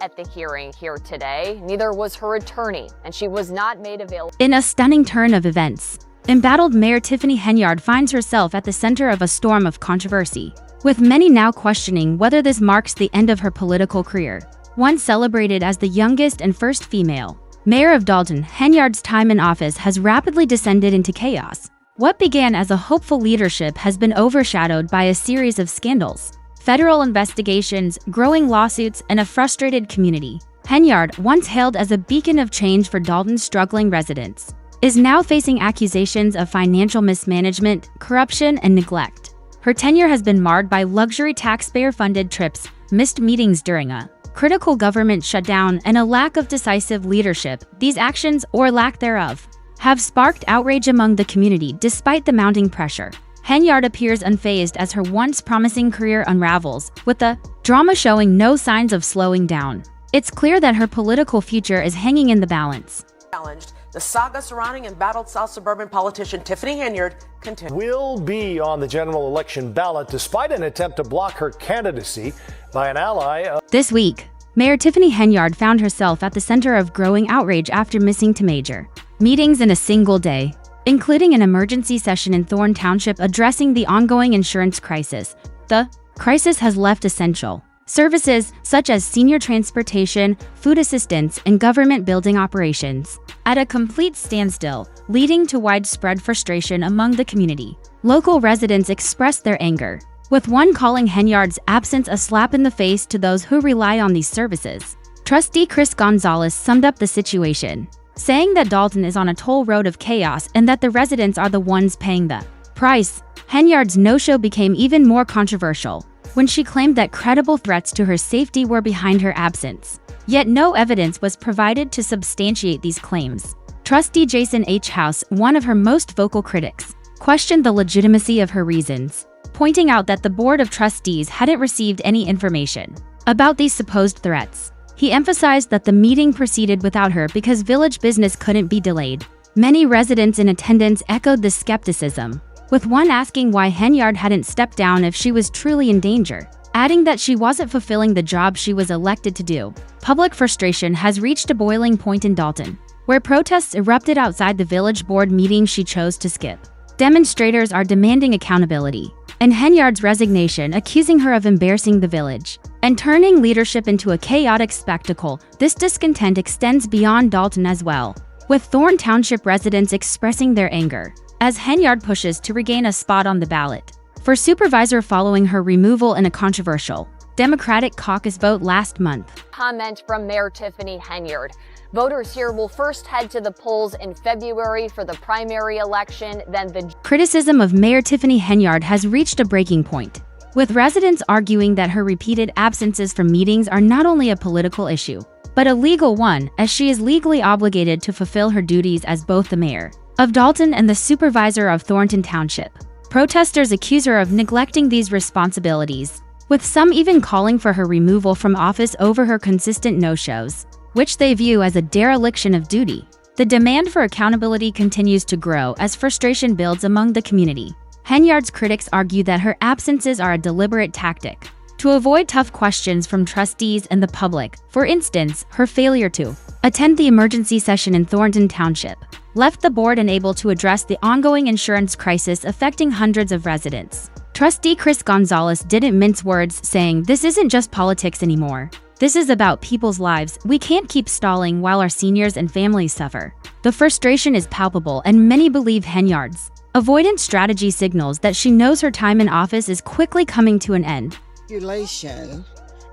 at the hearing here today. Neither was her attorney, and she was not made available. In a stunning turn of events, embattled Mayor Tiffany Henyard finds herself at the center of a storm of controversy, with many now questioning whether this marks the end of her political career. Once celebrated as the youngest and first female mayor of Dalton, Henyard's time in office has rapidly descended into chaos. What began as a hopeful leadership has been overshadowed by a series of scandals, federal investigations, growing lawsuits, and a frustrated community. Henyard, once hailed as a beacon of change for Dalton's struggling residents, is now facing accusations of financial mismanagement, corruption, and neglect. Her tenure has been marred by luxury taxpayer-funded trips, missed meetings during a critical government shutdown, and a lack of decisive leadership. These actions, or lack thereof, have sparked outrage among the community despite the mounting pressure. Henyard appears unfazed as her once promising career unravels, with the drama showing no signs of slowing down. It's clear that her political future is hanging in the balance. Challenged, the saga surrounding embattled South Suburban politician Tiffany Henyard continues. Will be on the general election ballot despite an attempt to block her candidacy by an ally. This week, Mayor Tiffany Henyard found herself at the center of growing outrage after missing two major meetings in a single day, including an emergency session in Thorne Township addressing the ongoing insurance crisis. The crisis has left essential services such as senior transportation, food assistance, and government building operations at a complete standstill, leading to widespread frustration among the community. Local residents expressed their anger, with one calling Henyard's absence a slap in the face to those who rely on these services. Trustee Chris Gonzalez summed up the situation, saying that Dalton is on a toll road of chaos and that the residents are the ones paying the price. Henyard's no-show became even more controversial when she claimed that credible threats to her safety were behind her absence. Yet no evidence was provided to substantiate these claims. Trustee Jason H. House, one of her most vocal critics, questioned the legitimacy of her reasons, pointing out that the Board of Trustees hadn't received any information about these supposed threats. He emphasized that the meeting proceeded without her because village business couldn't be delayed. Many residents in attendance echoed this skepticism, with one asking why Henyard hadn't stepped down if she was truly in danger, adding that she wasn't fulfilling the job she was elected to do. Public frustration has reached a boiling point in Dalton, where protests erupted outside the village board meeting she chose to skip. Demonstrators are demanding accountability, and Henyard's resignation, accusing her of embarrassing the village and turning leadership into a chaotic spectacle. This discontent extends beyond Dalton as well, with Thorne Township residents expressing their anger as Henyard pushes to regain a spot on the ballot for supervisor following her removal in a controversial Democratic caucus vote last month. Comment from Mayor Tiffany Henyard. Voters here will first head to the polls in February for the primary election, then the... Criticism of Mayor Tiffany Henyard has reached a breaking point, with residents arguing that her repeated absences from meetings are not only a political issue, but a legal one, as she is legally obligated to fulfill her duties as both the mayor of Dalton and the supervisor of Thornton Township. Protesters accuse her of neglecting these responsibilities, with some even calling for her removal from office over her consistent no-shows, which they view as a dereliction of duty. The demand for accountability continues to grow as frustration builds among the community. Henyard's critics argue that her absences are a deliberate tactic to avoid tough questions from trustees and the public. For instance, her failure to attend the emergency session in Thornton Township left the board unable to address the ongoing insurance crisis affecting hundreds of residents. Trustee Chris Gonzalez didn't mince words, saying, "This isn't just politics anymore. This is about people's lives. We can't keep stalling while our seniors and families suffer." The frustration is palpable, and many believe Henyard's avoidance strategy signals that she knows her time in office is quickly coming to an end. Manipulation.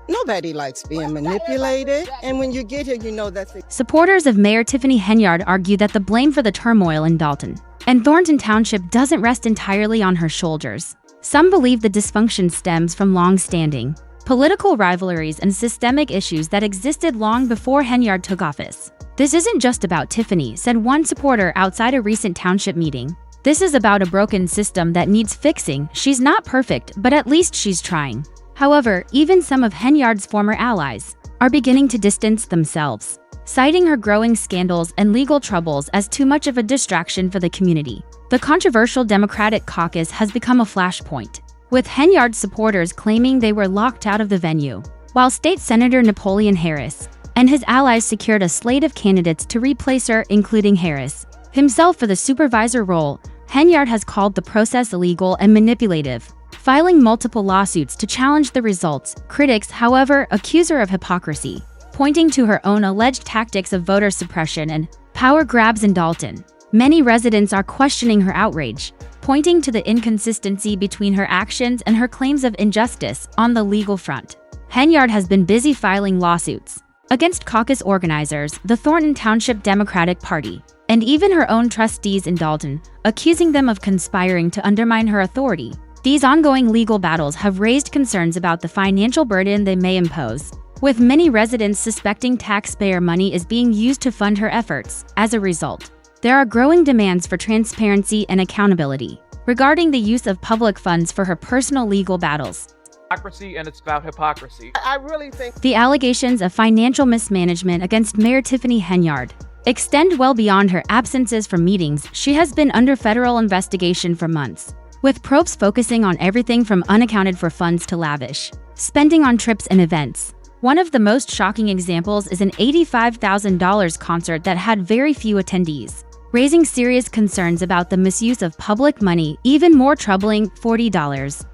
Nobody likes being manipulated, and when you get here, you know that's it. Supporters of Mayor Tiffany Henyard argue that the blame for the turmoil in Dalton and Thornton Township doesn't rest entirely on her shoulders. Some believe the dysfunction stems from long-standing political rivalries and systemic issues that existed long before Henyard took office. "This isn't just about Tiffany," said one supporter outside a recent township meeting. "This is about a broken system that needs fixing. She's not perfect, but at least she's trying." However, even some of Henyard's former allies are beginning to distance themselves, citing her growing scandals and legal troubles as too much of a distraction for the community. The controversial Democratic caucus has become a flashpoint, with Henyard supporters claiming they were locked out of the venue, while State Senator Napoleon Harris and his allies secured a slate of candidates to replace her, including Harris himself for the supervisor role. Henyard has called the process illegal and manipulative, filing multiple lawsuits to challenge the results. Critics, however, accuse her of hypocrisy, pointing to her own alleged tactics of voter suppression and power grabs in Dalton. Many residents are questioning her outrage, pointing to the inconsistency between her actions and her claims of injustice. On the legal front, Henyard has been busy filing lawsuits against caucus organizers, the Thornton Township Democratic Party, and even her own trustees in Dalton, accusing them of conspiring to undermine her authority. These ongoing legal battles have raised concerns about the financial burden they may impose, with many residents suspecting taxpayer money is being used to fund her efforts. As a result, there are growing demands for transparency and accountability regarding the use of public funds for her personal legal battles. And it's about hypocrisy. I really think The allegations of financial mismanagement against Mayor Tiffany Henyard extend well beyond her absences from meetings. She has been under federal investigation for months, with probes focusing on everything from unaccounted for funds to lavish spending on trips and events. One of the most shocking examples is an $85,000 concert that had very few attendees, raising serious concerns about the misuse of public money. Even more troubling, $40,000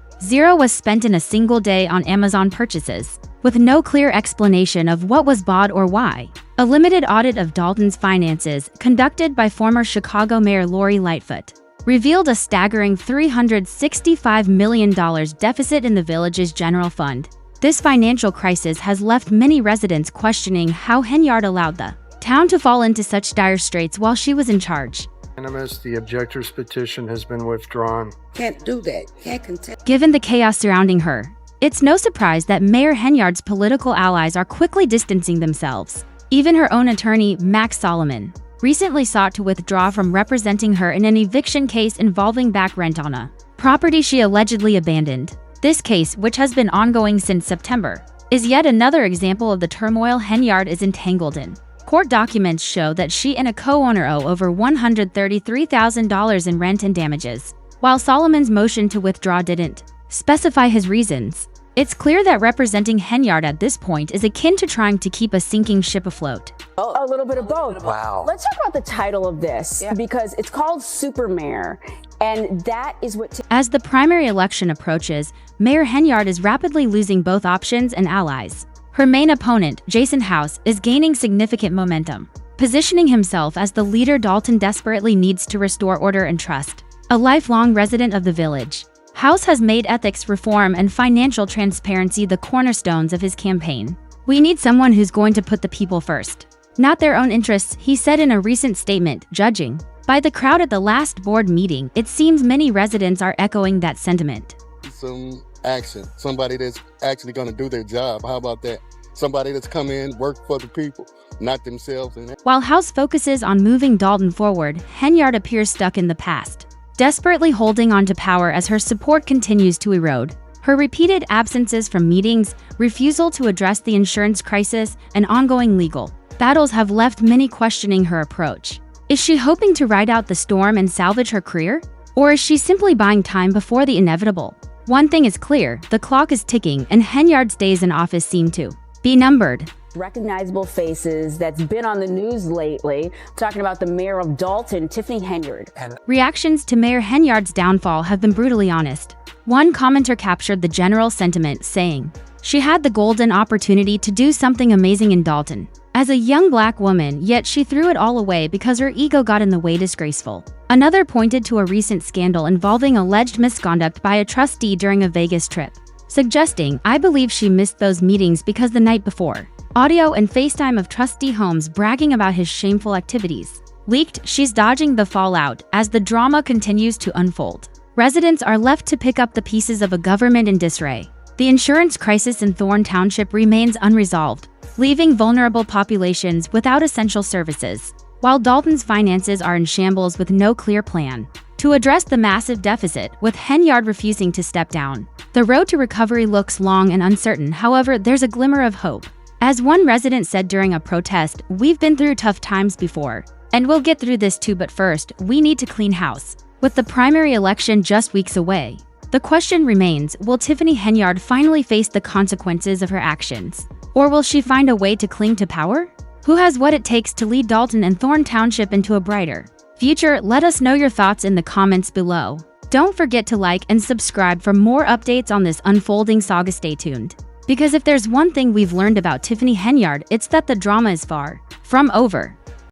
was spent in a single day on Amazon purchases, with no clear explanation of what was bought or why. A limited audit of Dalton's finances, conducted by former Chicago Mayor Lori Lightfoot, revealed a staggering $365 million deficit in the village's general fund. This financial crisis has left many residents questioning how Henyard allowed the town to fall into such dire straits while she was in charge. The objector's petition has been withdrawn. Can't do that. Can't contest. Given the chaos surrounding her, it's no surprise that Mayor Henyard's political allies are quickly distancing themselves. Even her own attorney, Max Solomon, recently sought to withdraw from representing her in an eviction case involving back rent on a property she allegedly abandoned. This case, which has been ongoing since September, is yet another example of the turmoil Henyard is entangled in. Court documents show that she and a co-owner owe over $133,000 in rent and damages, while Solomon's motion to withdraw didn't specify his reasons. It's clear that representing Henyard at this point is akin to trying to keep a sinking ship afloat. A little bit of both. Wow. Let's talk about the title of this, because it's called Super Mayor, and that is what... As the primary election approaches, Mayor Henyard is rapidly losing both options and allies. Her main opponent, Jason House, is gaining significant momentum, positioning himself as the leader Dalton desperately needs to restore order and trust. A lifelong resident of the village, House has made ethics reform and financial transparency the cornerstones of his campaign. "We need someone who's going to put the people first, not their own interests," he said in a recent statement. Judging by the crowd at the last board meeting, it seems many residents are echoing that sentiment. Some action, somebody that's actually going to do their job. How about that? Somebody that's come in, work for the people, not themselves. While House focuses on moving Dalton forward, Henyard appears stuck in the past, desperately holding on to power as her support continues to erode. Her repeated absences from meetings, refusal to address the insurance crisis, and ongoing legal battles have left many questioning her approach. Is she hoping to ride out the storm and salvage her career? Or is she simply buying time before the inevitable? One thing is clear, the clock is ticking, and Henyard's days in office seem to be numbered. Recognizable faces that's been on the news lately, talking about the mayor of Dalton, Tiffany Henyard. Reactions to Mayor Henyard's downfall have been brutally honest. One commenter captured the general sentiment, saying, "She had the golden opportunity to do something amazing in Dalton as a young black woman, yet she threw it all away because her ego got in the way." Disgraceful. Another pointed to a recent scandal involving alleged misconduct by a trustee during a Vegas trip, suggesting, "I believe she missed those meetings because the night before, audio and FaceTime of Trustee Holmes bragging about his shameful activities leaked." She's dodging the fallout as the drama continues to unfold. Residents are left to pick up the pieces of a government in disarray. The insurance crisis in Thorn Township remains unresolved, leaving vulnerable populations without essential services, while Dalton's finances are in shambles with no clear plan to address the massive deficit, with Henyard refusing to step down. The road to recovery looks long and uncertain. However, there's a glimmer of hope. As one resident said during a protest, "We've been through tough times before, and we'll get through this too, but first, we need to clean house." With the primary election just weeks away, The question remains, will Tiffany Henyard finally face the consequences of her actions? Or will she find a way to cling to power? Who has what it takes to lead Dalton and Thorne Township into a brighter future? Let us know your thoughts in the comments below. Don't forget to like and subscribe for more updates on this unfolding saga. Stay tuned. Because if there's one thing we've learned about Tiffany Henyard, it's that the drama is far from over.